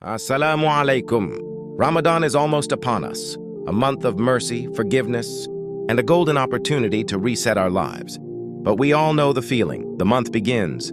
Assalamu alaikum. Ramadan is almost upon us, a month of mercy, forgiveness, and a golden opportunity to reset our lives. But we all know the feeling. The month begins,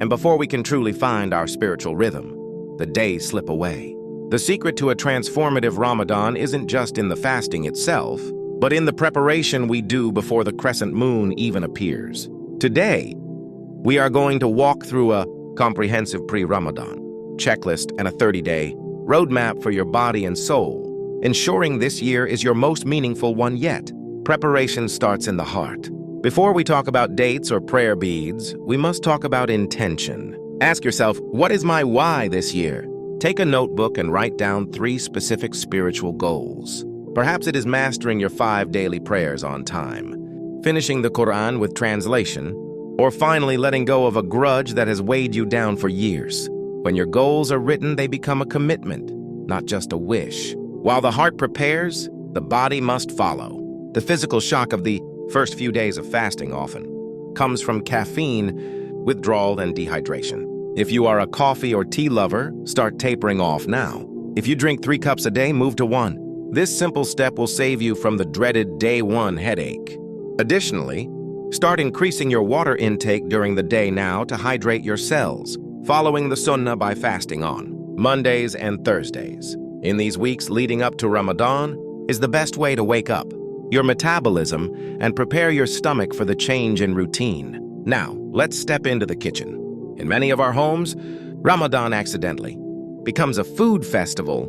and before we can truly find our spiritual rhythm, the days slip away. The secret to a transformative Ramadan isn't just in the fasting itself, but in the preparation we do before the crescent moon even appears. Today, we are going to walk through a comprehensive pre-Ramadan checklist and a 30-day roadmap for your body and soul, ensuring this year is your most meaningful one yet. Preparation starts in the heart. Before we talk about dates or prayer beads, we must talk about intention. Ask yourself, what is my why this year? Take a notebook and write down 3 specific spiritual goals. Perhaps it is mastering your 5 daily prayers on time, finishing the Quran with translation, or finally letting go of a grudge that has weighed you down for years. When your goals are written, they become a commitment, not just a wish. While the heart prepares, the body must follow. The physical shock of the first few days of fasting often comes from caffeine withdrawal and dehydration. If you are a coffee or tea lover, start tapering off now. If you drink 3 cups a day, move to 1. This simple step will save you from the dreaded day 1 headache. Additionally, start increasing your water intake during the day now to hydrate your cells, following the sunnah by fasting on Mondays and Thursdays. In these weeks leading up to Ramadan is the best way to wake up your metabolism and prepare your stomach for the change in routine. Now, let's step into the kitchen. In many of our homes, Ramadan accidentally becomes a food festival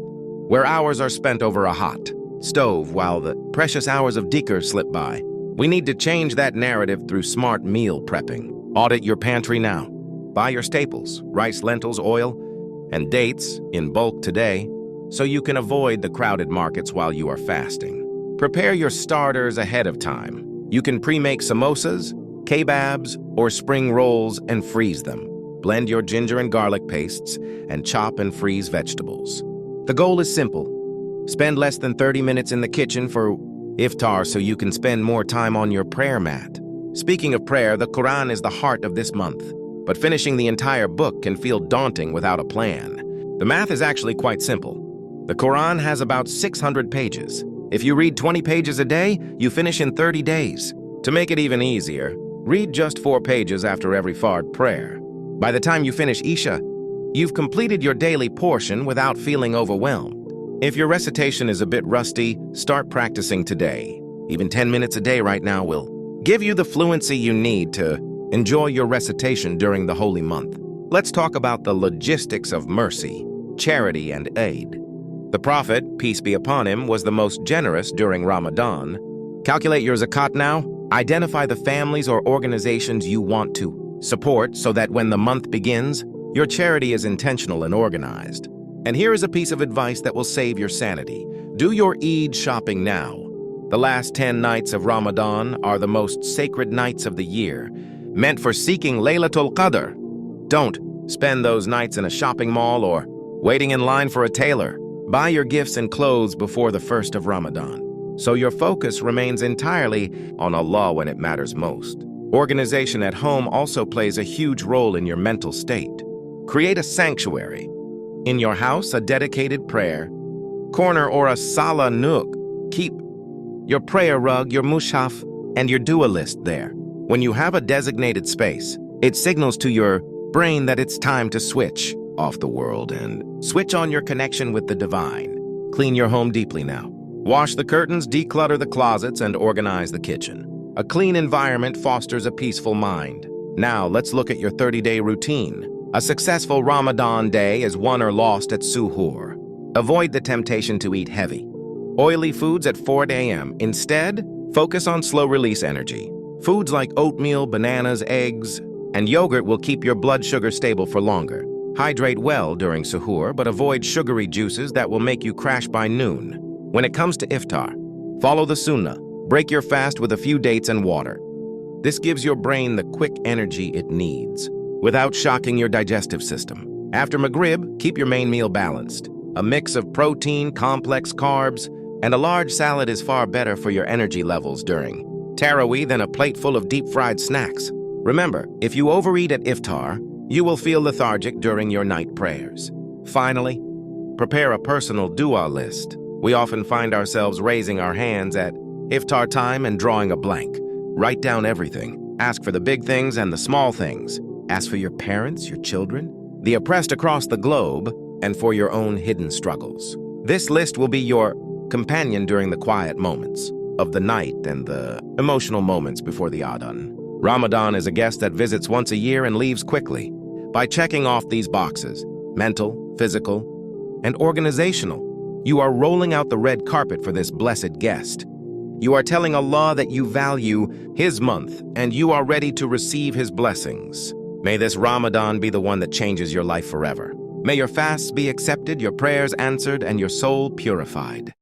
where hours are spent over a hot stove while the precious hours of dhikr slip by. We need to change that narrative through smart meal prepping. Audit your pantry now. Buy your staples, rice, lentils, oil, and dates in bulk today so you can avoid the crowded markets while you are fasting. Prepare your starters ahead of time. You can pre-make samosas, kebabs, or spring rolls and freeze them. Blend your ginger and garlic pastes and chop and freeze vegetables. The goal is simple. Spend less than 30 minutes in the kitchen for iftar so you can spend more time on your prayer mat. Speaking of prayer, the Quran is the heart of this month. But finishing the entire book can feel daunting without a plan. The math is actually quite simple. The Quran has about 600 pages. If you read 20 pages a day, you finish in 30 days. To make it even easier, read just 4 pages after every fard prayer. By the time you finish Isha, you've completed your daily portion without feeling overwhelmed. If your recitation is a bit rusty, start practicing today. Even 10 minutes a day right now will give you the fluency you need to enjoy your recitation during the holy month. Let's talk about the logistics of mercy, charity, and aid. The Prophet, peace be upon him, was the most generous during Ramadan. Calculate your Zakat now. Identify the families or organizations you want to support so that when the month begins, your charity is intentional and organized. And here is a piece of advice that will save your sanity. Do your Eid shopping now. The last 10 nights of Ramadan are the most sacred nights of the year, meant for seeking Laylatul Qadr. Don't spend those nights in a shopping mall or waiting in line for a tailor. Buy your gifts and clothes before the first of Ramadan, so your focus remains entirely on Allah when it matters most. Organization at home also plays a huge role in your mental state. Create a sanctuary. In your house, a dedicated prayer corner or a Salah nook. Keep your prayer rug, your mushaf, and your dua list there. When you have a designated space, it signals to your brain that it's time to switch off the world and switch on your connection with the divine. Clean your home deeply now. Wash the curtains, declutter the closets, and organize the kitchen. A clean environment fosters a peaceful mind. Now, let's look at your 30-day routine. A successful Ramadan day is won or lost at suhoor. Avoid the temptation to eat heavy, oily foods at 4 a.m. Instead, focus on slow-release energy. Foods like oatmeal, bananas, eggs, and yogurt will keep your blood sugar stable for longer. Hydrate well during suhoor, but avoid sugary juices that will make you crash by noon. When it comes to iftar, follow the sunnah. Break your fast with a few dates and water. This gives your brain the quick energy it needs, without shocking your digestive system. After Maghrib, keep your main meal balanced. A mix of protein, complex carbs, and a large salad is far better for your energy levels during Taraweeh than a plate full of deep-fried snacks. Remember, if you overeat at iftar, you will feel lethargic during your night prayers. Finally, Prepare a personal dua list. We often find ourselves raising our hands at iftar time and drawing a blank. Write down everything. Ask for the big things and the small things. Ask for your parents, your children, the oppressed across the globe, and for your own hidden struggles. This list will be your companion during the quiet moments of the night and the emotional moments before the Adhan. Ramadan is a guest that visits once a year and leaves quickly. By checking off these boxes, mental, physical, and organizational, you are rolling out the red carpet for this blessed guest. You are telling Allah that you value His month and you are ready to receive His blessings. May this Ramadan be the one that changes your life forever. May your fasts be accepted, your prayers answered, and your soul purified.